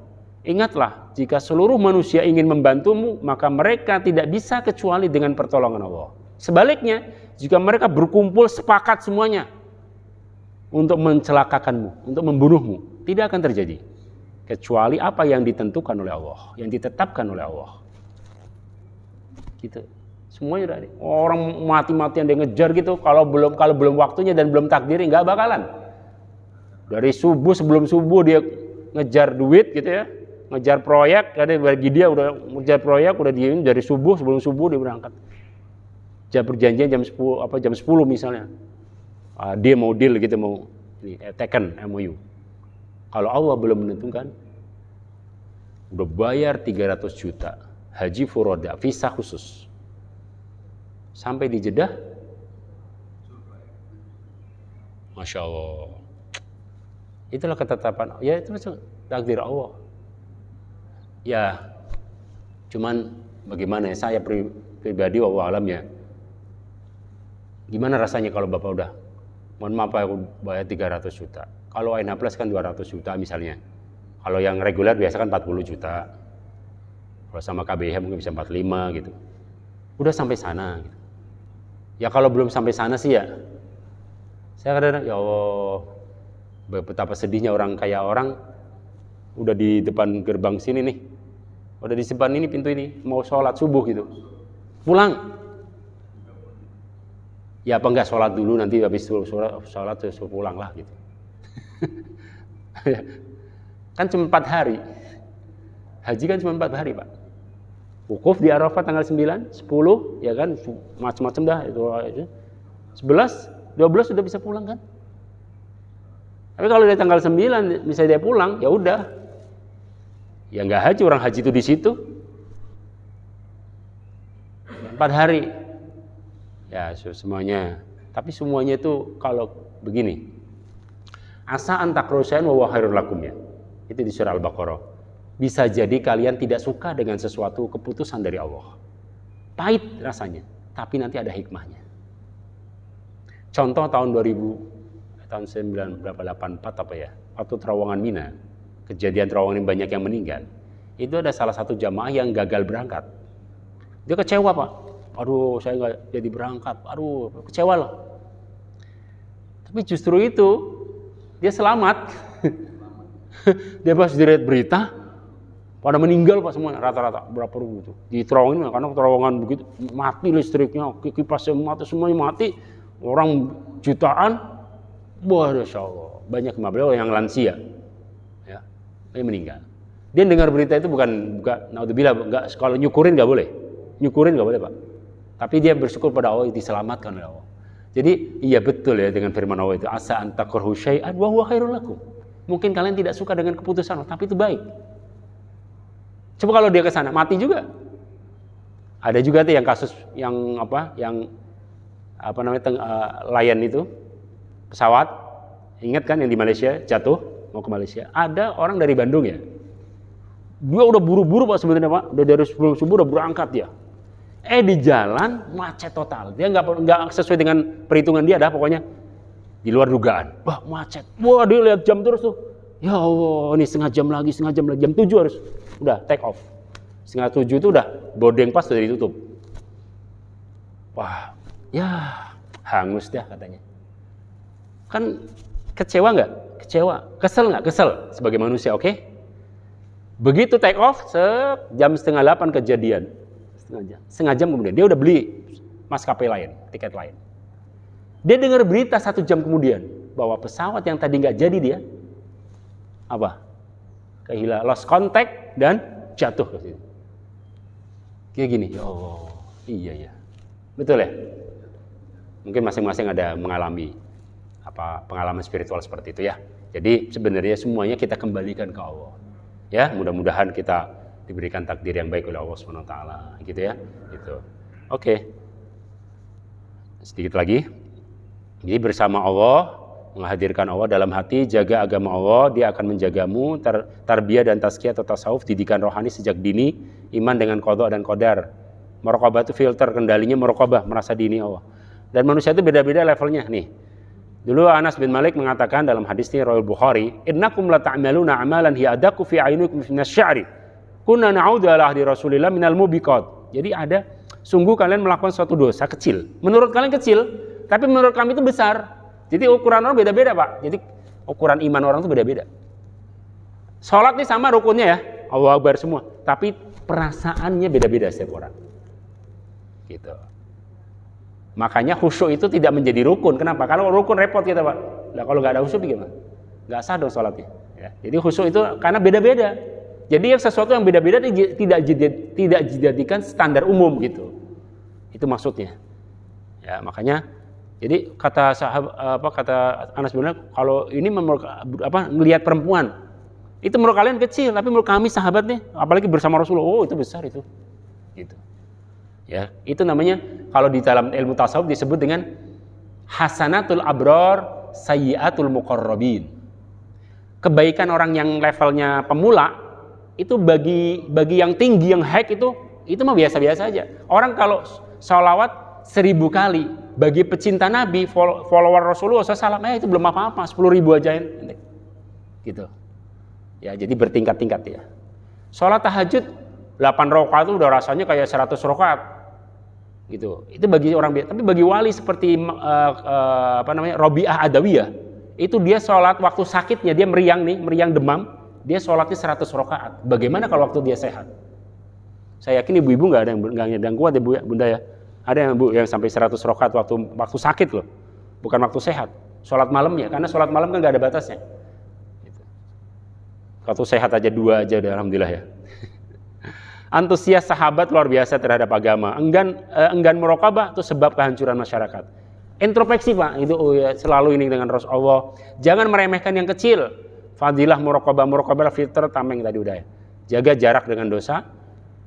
Ingatlah, jika seluruh manusia ingin membantumu, maka mereka tidak bisa kecuali dengan pertolongan Allah. Sebaliknya, jika mereka berkumpul sepakat semuanya untuk mencelakakanmu, untuk membunuhmu, tidak akan terjadi. Kecuali apa yang ditentukan oleh Allah, yang ditetapkan oleh Allah. Gitu. Semuanya udah ada. Orang mati-matian dia ngejar gitu, kalau belum waktunya dan belum takdirnya nggak bakalan. Dari subuh, sebelum subuh dia ngejar duit gitu ya. Ngejar proyek, ada bagi dia udah ngejar proyek, udah dia dari subuh, sebelum subuh dia berangkat. Jam perjanjian jam 10 misalnya. Dia mau deal gitu, mau taken MOU. Kalau Allah belum menentukan, udah bayar 300 juta haji furoda, visa khusus. Sampai di Jeddah, Masya Allah. Itulah ketetapan, ya itu takdir Allah. Ya, cuman bagaimana ya, saya pribadi wallahu alam ya. Gimana rasanya kalau Bapak udah, mohon maaf aku bayar 300 juta. Kalau ANH Plus kan 200 juta misalnya. Kalau yang reguler biasa kan 40 juta. Kalau sama KBH mungkin bisa 45 gitu. Udah sampai sana gitu. Ya kalau belum sampai sana sih ya, saya kadang-kadang ya Allah, betapa sedihnya orang kayak orang udah di depan gerbang sini nih, udah di depan ini pintu ini, mau sholat subuh gitu, pulang. Ya apa enggak sholat dulu, nanti habis sholat terus pulang lah gitu. Kan cuma 4 hari, haji kan cuma 4 hari Pak. Wukuf di Arafah tanggal 9, 10, ya kan, macam-macam dah itu. 11, 12 sudah bisa pulang kan. Tapi kalau dari tanggal 9 bisa dia pulang, ya udah. Ya nggak haji, orang haji itu di situ. 4 hari. Ya semuanya. Tapi semuanya itu kalau begini. Asa antakrosain wa khairul lakum ya. Itu di surah Al-Baqarah. Bisa jadi kalian tidak suka dengan sesuatu keputusan dari Allah. Pahit rasanya, tapi nanti ada hikmahnya. Contoh tahun 1984 apa ya, waktu terowongan Mina, kejadian terowongan banyak yang meninggal. Itu ada salah satu jamaah yang gagal berangkat. Dia kecewa Pak. Aduh saya nggak jadi berangkat, aduh kecewa loh. Tapi justru itu, dia selamat. Dia pas dilihat berita, pada meninggal Pak semua rata-rata berapa ribu itu di terowongan, karena terowongan begitu mati listriknya, kipasnya mati, semuanya mati, orang jutaan, Masya Allah, banyak beliau yang lansia, ya, dia meninggal. Dia dengar berita itu bukan naudzubillah, enggak, kalau nyukurin nggak boleh Pak, tapi dia bersyukur pada Allah diselamatkan oleh Allah. Jadi iya betul ya dengan firman Allah itu, asa antakurhu syai'an wa huwa khairul lakum. Mungkin kalian tidak suka dengan keputusan Allah, tapi itu baik. Coba kalau dia ke sana mati juga. Ada juga tuh yang kasus yang Lion itu pesawat, ingat kan yang di Malaysia jatuh mau ke Malaysia. Ada orang dari Bandung ya, dia udah buru-buru Pak sebenarnya Pak, udah dari sebelum subuh udah berangkat dia. Di jalan macet total, dia nggak sesuai dengan perhitungan dia, dah pokoknya di luar dugaan. Wah macet, wah dia lihat jam terus tuh, ya Allah ini setengah jam lagi, jam 7 harus udah take off. Setengah 7 itu udah boarding pass sudah ditutup. Wah, ya hangus dah katanya. Kan kecewa nggak? Kecewa. Kesel nggak? Kesel sebagai manusia, oke? Begitu take off, jam 7:30 kejadian. Setengah jam kemudian dia udah beli maskapai lain, tiket lain. Dia dengar berita 1 jam kemudian bahwa pesawat yang tadi nggak jadi dia kehilangan, lost contact dan jatuh ke situ. Kayak gini, ya Allah, iya ya, betul ya. Mungkin masing-masing ada mengalami pengalaman spiritual seperti itu ya. Jadi sebenarnya semuanya kita kembalikan ke Allah. Ya, mudah-mudahan kita diberikan takdir yang baik oleh Allah Subhanahu wa taala, gitu ya. Gitu. Oke. Sedikit lagi. Jadi bersama Allah, menghadirkan Allah dalam hati, jaga agama Allah, dia akan menjagamu, tarbiyah dan tazkiyah atau tasawuf, didikan rohani sejak dini, iman dengan qadha dan qadar. Muraqabah itu filter, kendalinya muraqabah, merasa dini Allah. Dan manusia itu beda-beda levelnya nih. Dulu Anas bin Malik mengatakan dalam hadis ini riwayat Bukhari, "Innakum la ta'maluna amalan hiya adaku fi a'yunikum minasy-sya'ri. Kunna na'udzu ala ahdi Rasulillah minal mubiqat." Jadi sungguh kalian melakukan suatu dosa kecil. Menurut kalian kecil, tapi menurut kami itu besar. Jadi ukuran orang beda-beda, Pak. Jadi ukuran iman orang itu beda-beda. Sholat nih sama rukunnya ya, Allahu Akbar semua. Tapi perasaannya beda-beda setiap orang. Gitu. Makanya khusyuk itu tidak menjadi rukun. Kenapa? Kalau rukun repot kita, Pak. Nah, kalau nggak ada khusyuk gimana? Nggak sah dong sholatnya. Ya. Jadi khusyuk itu karena beda-beda. Jadi sesuatu yang beda-beda tidak dijadikan standar umum gitu. Itu maksudnya. Ya, makanya jadi kata Anas bin Malik, kalau ini melihat perempuan, itu menurut kalian kecil, tapi menurut kami sahabat nih, apalagi bersama Rasulullah, oh itu besar itu, gitu. Ya, itu namanya kalau di dalam ilmu tasawuf disebut dengan hasanatul abrar, sayyiatul muqarrabin. Kebaikan orang yang levelnya pemula itu bagi yang tinggi, yang high itu mah biasa-biasa aja. Orang kalau sholawat 1000 kali, bagi pecinta Nabi, follower Rasulullah SAW, itu belum apa-apa, 10.000 aja gitu. Ya, jadi bertingkat-tingkat ya. Sholat tahajud 8 rakaat itu udah rasanya kayak 100 rakaat. Gitu. Itu bagi orang biasa, tapi bagi wali seperti Rabi'ah Adawiyah, itu dia sholat waktu sakitnya, dia meriang demam, dia sholatnya 100 rakaat. Bagaimana kalau waktu dia sehat? Saya yakin ibu-ibu nggak ada yang kuat ya Bu ya, Bunda ya. Ada yang Bu yang sampai 100 rakaat waktu sakit loh, bukan waktu sehat. Sholat malam ya, karena sholat malam kan nggak ada batasnya. Gitu. Waktu sehat aja 2 aja udah alhamdulillah ya. Antusias sahabat luar biasa terhadap agama. Enggan muraqabah itu sebab kehancuran masyarakat. Introspeksi Pak, itu selalu ini dengan Rasulullah. Jangan meremehkan yang kecil. Fadilah muraqabah filter tameng tadi udah ya. Jaga jarak dengan dosa.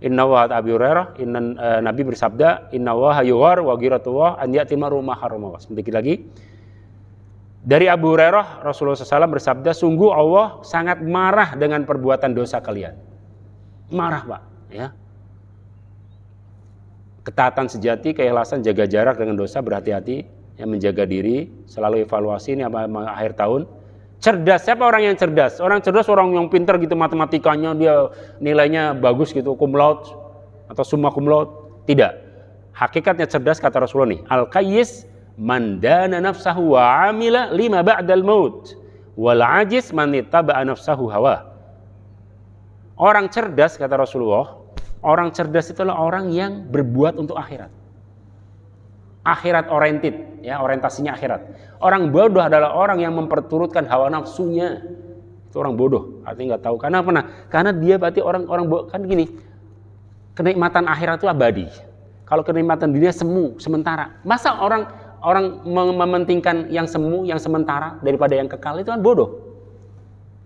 Inna wa Abi Hurairah, Nabi bersabda, Inna wa hayuwar wa giratullah an ya'ti maru ma harama. Sedikit lagi. Dari Abu Hurairah, Rasulullah SAW bersabda, sungguh Allah sangat marah dengan perbuatan dosa kalian. Marah Pak. Ya. Ketaatan sejati, keikhlasan, jaga jarak dengan dosa, berhati-hati, yang menjaga diri, selalu evaluasi ini akhir tahun. Cerdas, siapa orang yang cerdas? Orang cerdas orang yang pintar gitu matematikanya, dia nilainya bagus gitu, cum laude atau summa cum laude. Tidak. Hakikatnya cerdas kata Rasulullah nih, al-qayyis man dana nafsahu wa amila lima ba'dal maut wal ajiz man ittaba'a nafsahu hawa. Orang cerdas kata Rasulullah, orang cerdas itulah orang yang berbuat untuk akhirat. Akhirat oriented, ya, orientasinya akhirat. Orang bodoh adalah orang yang memperturutkan hawa nafsunya. Itu orang bodoh, artinya nggak tahu. Karena apa? Karena dia berarti orang kan gini, kenikmatan akhirat itu abadi. Kalau kenikmatan dunia semu, sementara. Masa orang mementingkan yang semu, yang sementara daripada yang kekal, itu kan bodoh.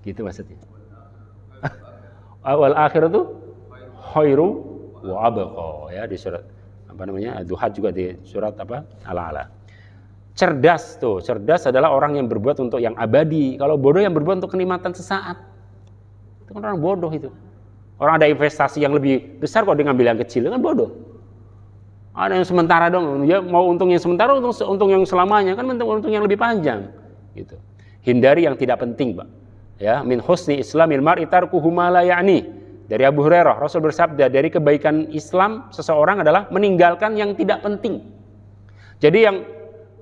Gitu maksudnya. Awal akhir itu khairu wa abqa, ya di surat apa namanya Ad-Duha, juga di surat apa Al-A'la. Cerdas tuh, cerdas adalah orang yang berbuat untuk yang abadi. Kalau bodoh yang berbuat untuk kenikmatan sesaat. Itu kan orang bodoh itu. Orang ada investasi yang lebih besar kok dia ngambil yang kecil, kan bodoh. Ada yang sementara dong, ya mau untung yang sementara, untung yang selamanya, kan untung yang lebih panjang gitu. Hindari yang tidak penting, Pak. Ya, min husni islamil mar'i tarkuhu ma la ya'ni. Dari Abu Hurairah, Rasul bersabda, dari kebaikan Islam seseorang adalah meninggalkan yang tidak penting. Jadi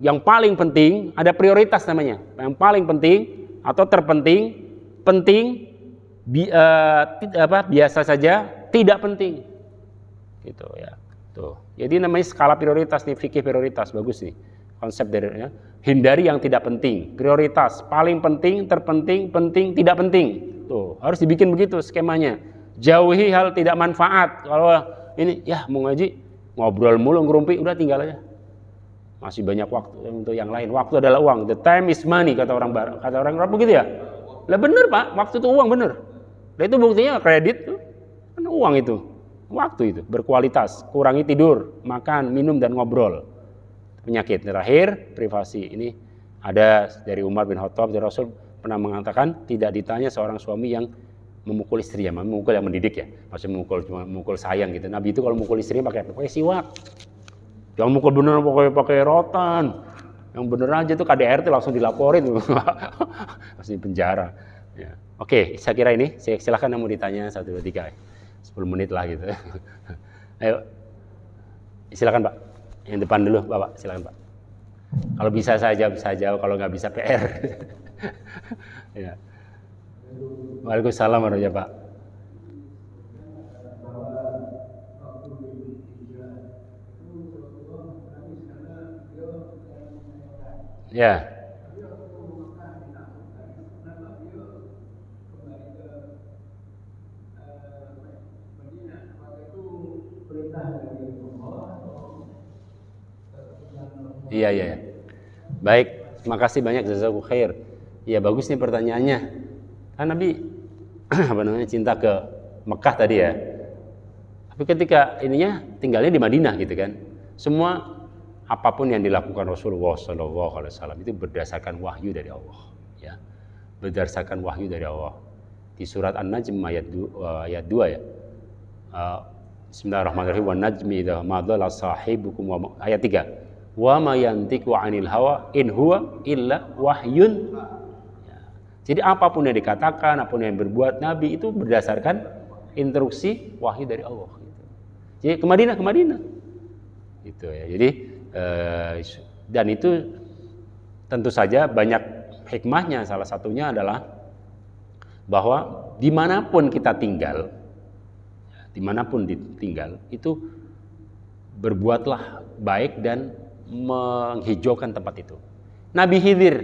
yang paling penting ada prioritas namanya. Yang paling penting atau terpenting, penting, biasa saja, tidak penting. Gitu ya. Tuh. Jadi namanya skala prioritas nih, fikih prioritas, bagus nih konsep dari ya. Hindari yang tidak penting, prioritas, paling penting, terpenting, penting, tidak penting. Tuh, harus dibikin begitu skemanya. Jauhi hal tidak manfaat. Kalau ini ya mau ngaji, ngobrol mulu ngerumpi, udah tinggal aja. Masih banyak waktu untuk yang lain. Waktu adalah uang. The time is money, kata orang Arab begitu ya. Lah bener Pak, waktu itu uang bener. Nah itu buktinya kredit tuh, kan uang itu. Waktu itu berkualitas, kurangi tidur, makan, minum dan ngobrol. Penyakit terakhir, privasi. Ini ada dari Umar bin Khattab, dari Rasul pernah mengatakan tidak ditanya seorang suami yang memukul istrinya, memukul yang mendidik ya, maksudnya memukul sayang gitu. Nabi itu kalau memukul istrinya pakai siwak, jangan mukul bener pakai rotan, yang bener aja tuh KDRT langsung dilaporin, masih penjara. Ya. Oke, saya kira ini, silakan yang mau ditanya 1, 2, 3, 10 menit lah gitu. Ayo, silakan Pak, yang depan dulu Bapak, silakan Pak. Kalau bisa saya jawab, kalau nggak bisa PR. Ya. Waalaikumsalam warahmatullahi Pak. Ya. Iya. Baik, terima kasih banyak, jazakumullah khair. Ya bagus nih pertanyaannya. Kan Nabi cinta ke Mekah tadi ya. Tapi ketika ininya tinggalnya di Madinah gitu kan. Semua apapun yang dilakukan Rasulullah SAW itu berdasarkan wahyu dari Allah. Ya, berdasarkan wahyu dari Allah. Di surat An-Najm ayat 2 ya. Bismillahirrahmanirrahim. Wan najmi idza ma dhalla sahibukum ayat 3. Wa ma yantiqu 'anil hawa in huwa illa wahyun. Ya. Jadi apapun yang dikatakan, apapun yang berbuat Nabi itu berdasarkan instruksi wahyu dari Allah gitu. Jadi ke Madinah. Gitu ya. Jadi dan itu tentu saja banyak hikmahnya. Salah satunya adalah bahwa dimanapun kita tinggal, itu berbuatlah baik dan menghijaukan tempat itu. Nabi Khidir,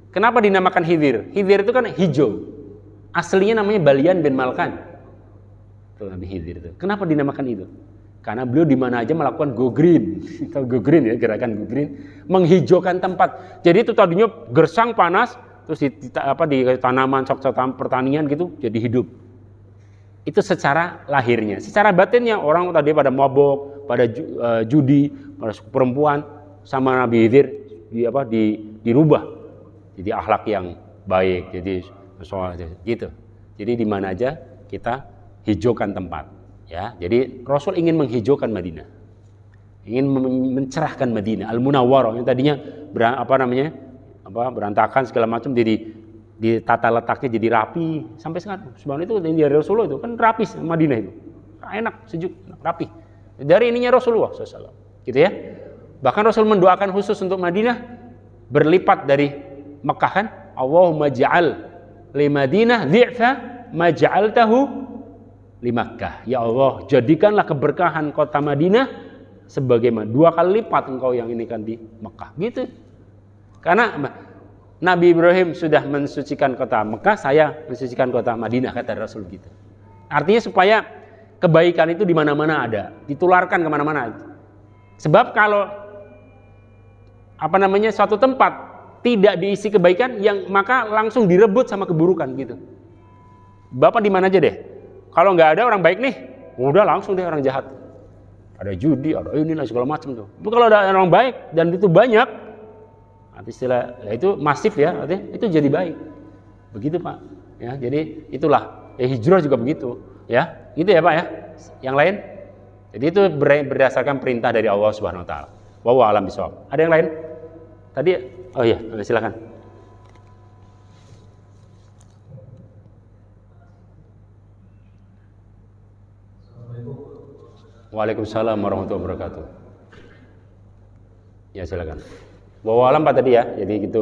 kenapa dinamakan Khidir? Khidir itu kan hijau. Aslinya namanya Balian bin Malkan. Itu Nabi Khidir itu. Kenapa dinamakan itu? Karena beliau di mana aja melakukan go green. Tahu go green ya, gerakan go green, menghijaukan tempat. Jadi itu tadinya gersang panas, terus di tanaman pertanian gitu jadi hidup. Itu secara lahirnya. Secara batinnya orang tadi pada mabok, pada judi, pada perempuan, sama Nabi Khidir dirubah jadi akhlak yang baik, jadi gitu. Jadi di mana aja kita hijaukan tempat, ya. Jadi Rasul ingin menghijaukan Madinah, ingin mencerahkan Madinah Al-Munawwarah yang tadinya berantakan segala macam, jadi ditata letaknya jadi rapi sampai sekarang. Sebenarnya itu dari Rasulullah itu kan rapi Madinah itu, enak, sejuk, rapi. Dari ininya Rasulullah SAW, gitu ya. Bahkan Rasul mendoakan khusus untuk Madinah berlipat dari Mekah kan. Allahumma ja'al li Madinah dhi'fa ma ja'altahu li Makkah. Ya Allah, jadikanlah keberkahan kota Madinah sebagaimana 2 kali lipat engkau yang ini kan di Mekah. Gitu. Karena Nabi Ibrahim sudah mensucikan kota Mekah, saya mensucikan kota Madinah, kata Rasul gitu. Artinya supaya kebaikan itu di mana-mana ada, ditularkan kemana-mana. Sebab kalau suatu tempat tidak diisi kebaikan, maka langsung direbut sama keburukan gitu. Bapak di mana aja deh. Kalau nggak ada orang baik nih, udah langsung deh orang jahat. Ada judi, ada ini lah segala macam tuh. Tapi kalau ada orang baik dan itu banyak, arti istilah ya itu masif ya, artinya itu jadi baik. Begitu Pak. Ya, jadi itulah hijrah juga begitu, ya. Gitu ya Pak ya. Yang lain? Jadi itu berdasarkan perintah dari Allah Subhanahu wa taala. Wallahu a'lam bishawab. Ada yang lain? Tadi oh iya, silakan. Waalaikumsalam warahmatullahi wabarakatuh. Ya silakan. Wallahu a'lam Pak tadi ya. Jadi gitu.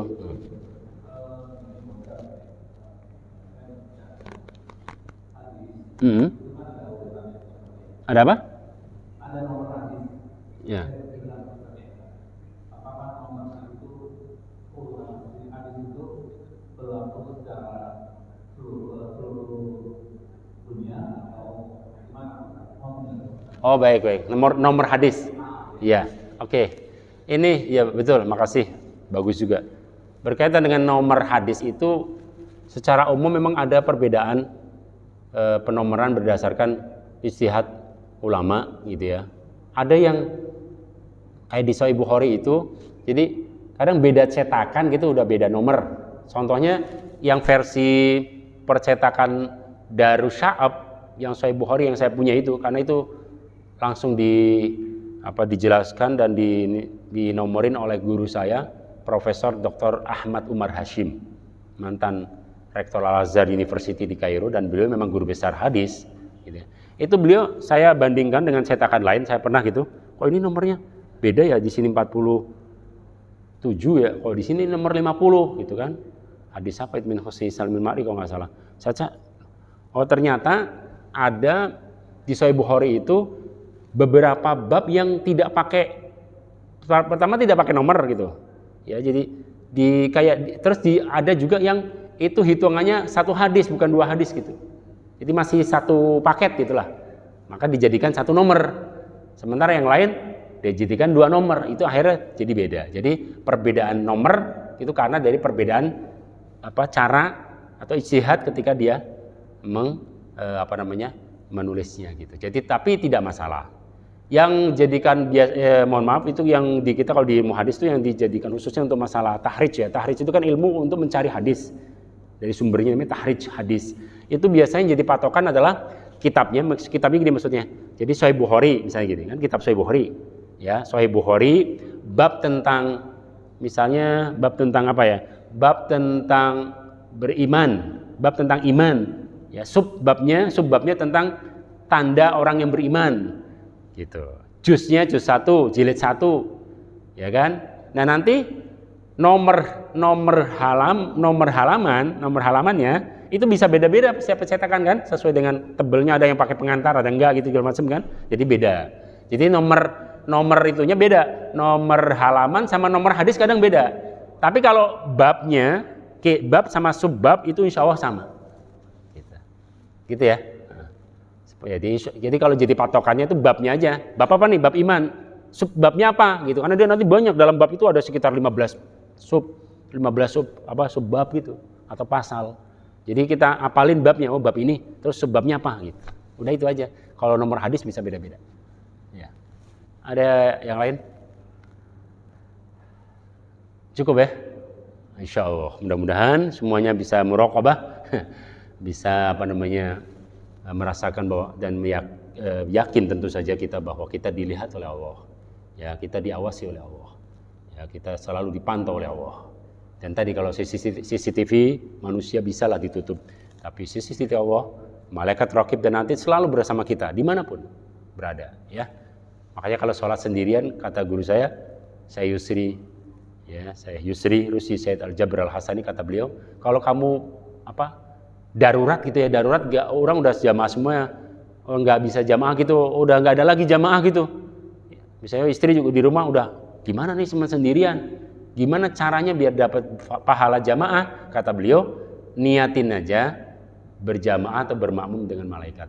Ada apa? Ada nomor hadis. Ya. Apakah nomor hadis itu hadis itu berlaku secara seluruh dunia atau gimana? Oh baik. Nomor hadis. Ya. Oke. Ini ya betul. Makasih. Bagus juga. Berkaitan dengan nomor hadis itu secara umum memang ada perbedaan penomoran berdasarkan ijtihad ulama gitu ya. Ada yang kayak di Sahih Bukhari itu, jadi kadang beda cetakan gitu udah beda nomor. Contohnya yang versi percetakan Darus Sya'ab yang Sahih Bukhari yang saya punya itu, karena itu langsung dijelaskan dan dinomorin oleh guru saya, Profesor Dr. Ahmad Umar Hashim, mantan Rektor Al-Azhar University di Kairo, dan beliau memang guru besar hadis gitu ya. Itu beliau saya bandingkan dengan cetakan lain, saya pernah gitu. Kok ini nomornya beda ya, di sini 47 ya, kok di sini nomor 50 gitu kan. Hadis apa itu min Husni Salmil Ma'ri kalau nggak salah. Saya oh ternyata ada di Sahih Bukhari itu beberapa bab yang tidak pakai, pertama tidak pakai nomor gitu. Ya, jadi ada juga yang itu hitungannya satu hadis bukan dua hadis gitu. Jadi masih satu paket gitulah. Maka dijadikan satu nomor. Sementara yang lain dijadikan dua nomor. Itu akhirnya jadi beda. Jadi perbedaan nomor itu karena dari perbedaan cara atau ijtihad ketika dia menulisnya gitu. Jadi tapi tidak masalah. Yang jadikan mohon maaf itu yang di kita kalau di ilmu hadis itu yang dijadikan khususnya untuk masalah tahrij ya. Tahrij itu kan ilmu untuk mencari hadis. Dari sumbernya namanya tahrij hadis. Itu biasanya jadi patokan adalah kitabnya gini maksudnya. Jadi Sahih Bukhari misalnya gitu kan, kitab Sahih Bukhari. Ya, Sahih Bukhari bab tentang misalnya bab tentang apa ya? Bab tentang beriman, bab tentang iman. Ya, subbabnya tentang tanda orang yang beriman. Gitu. Juznya juz 1, jilid 1. Ya kan? Nah, nanti nomor halamannya itu bisa beda-beda siapa cetakan kan, sesuai dengan tebelnya, ada yang pakai pengantar, ada enggak gitu segala macam kan. Jadi beda. Jadi nomor itunya beda. Nomor halaman sama nomor hadis kadang beda. Tapi kalau babnya, bab sama subbab itu insya Allah sama. Gitu ya. Jadi kalau jadi patokannya itu babnya aja. Bab apa nih? Bab iman. Subbabnya apa gitu. Karena dia nanti banyak, dalam bab itu ada sekitar 15 subbab gitu atau pasal. Jadi kita apalin babnya, oh bab ini, terus subbabnya apa gitu. Udah itu aja. Kalau nomor hadis bisa beda-beda. Ya. Ada yang lain? Cukup ya? Insya Allah. Mudah-mudahan semuanya bisa muraqabah, bisa merasakan bahwa dan yakin tentu saja kita bahwa kita dilihat oleh Allah. Ya, kita diawasi oleh Allah. Ya, kita selalu dipantau oleh Allah. Dan tadi kalau CCTV manusia bisalah ditutup, tapi CCTV Allah, malaikat raqib dan atid selalu bersama kita dimanapun berada. Ya, makanya kalau sholat sendirian, kata guru saya Yusri Rusi Said Al-Jabr Al-Hasani, kata beliau, kalau kamu darurat gitu ya, darurat orang udah jamaah semua, nggak bisa jamaah gitu, udah nggak ada lagi jamaah gitu. Misalnya istri juga di rumah udah gimana nih sendirian. Gimana caranya biar dapat pahala jamaah? Kata beliau, niatin aja berjamaah atau bermakmum dengan malaikat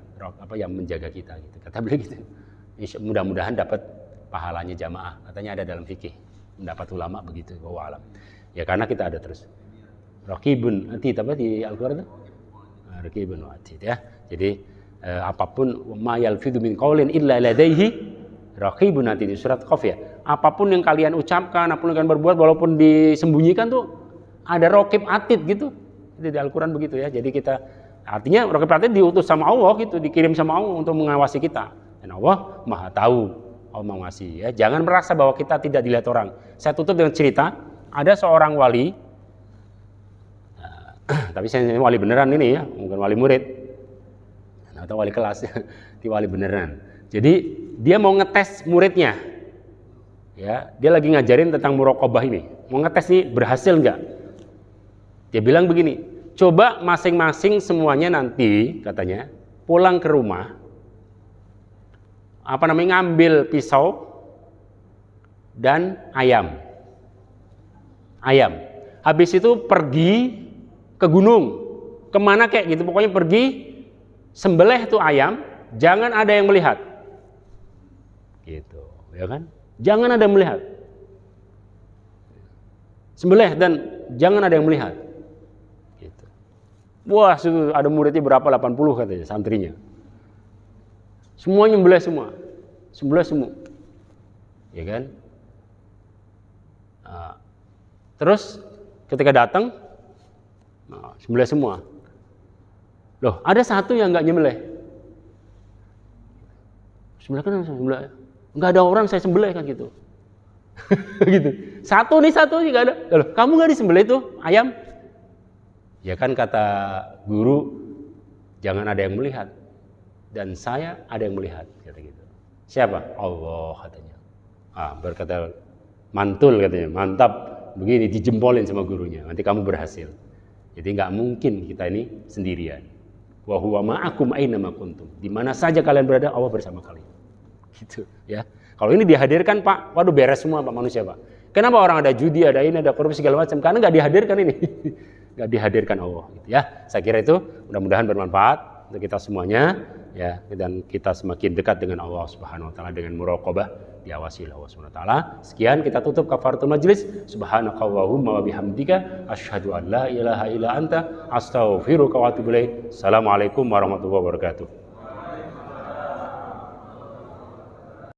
yang menjaga kita gitu. Kata beliau gitu. Mudah-mudahan dapat pahalanya jamaah. Katanya ada dalam fikih. Mendapat ulama begitu, wallahu alam. Ya karena kita ada terus. Raqibun atid, apa di Al-Qur'an itu? Raqibun atid ya. Jadi apapun ma yalfidhu min qaulin illa ladaihi raqibun atid, surat Qaf ya. Apapun yang kalian ucapkan, apapun yang kalian berbuat walaupun disembunyikan tuh ada raqib atid gitu. Itu di Al-Qur'an begitu ya. Jadi kita artinya raqib atid diutus sama Allah gitu, dikirim sama Allah untuk mengawasi kita. Dan Allah Maha tahu, Allah mengawasi ya. Jangan merasa bahwa kita tidak dilihat orang. Saya tutup dengan cerita, ada seorang wali tapi saya wali beneran ini ya, bukan wali murid atau wali kelas, di wali beneran. Jadi dia mau ngetes muridnya, ya, dia lagi ngajarin tentang muraqabah ini, mau ngetes nih berhasil nggak? Dia bilang begini, coba masing-masing semuanya nanti katanya pulang ke rumah, ngambil pisau dan ayam, habis itu pergi ke gunung, kemana kayak gitu, pokoknya pergi sembelih tuh ayam, jangan ada yang melihat, gitu, ya kan? Jangan ada yang melihat, sembelih dan jangan ada yang melihat, gitu. Wah, ada muridnya berapa? 80 katanya, santrinya, semuanya sembelih semua, ya kan? Terus ketika datang, sembelih semua. Loh, ada satu yang nggak nyembelih. Sembelih kan sembelih. Nggak ada orang saya sembelih kan gitu. Gitu. Satu nggak ada. Loh, kamu nggak disembelih tuh ayam? Ya kan kata guru, jangan ada yang melihat. Dan saya ada yang melihat, kata gitu. Siapa? Allah katanya. Berkata mantul katanya, mantap. Begini dijempolin sama gurunya. Nanti kamu berhasil. Jadi nggak mungkin kita ini sendirian. Wa huwa ma'akum aina ma kuntum. Di mana saja kalian berada, Allah bersama kalian. Gitu ya. Kalau ini dihadirkan Pak, waduh beres semua Pak manusia Pak. Kenapa orang ada judi, ada ini, ada korupsi segala macam? Karena nggak dihadirkan ini. Nggak dihadirkan Allah gitu ya. Saya kira itu mudah-mudahan bermanfaat untuk kita semuanya ya, dan kita semakin dekat dengan Allah Subhanahu wa taala dengan muraqabah, diawasi oleh Allah Subhanahu wa taala. Sekian kita tutup kafaratul majlis. Subhanakallahumma wa bihamdika asyhadu an la ilaha illa anta astaghfiruka wa atubu ilaik. Assalamualaikum warahmatullahi wabarakatuh.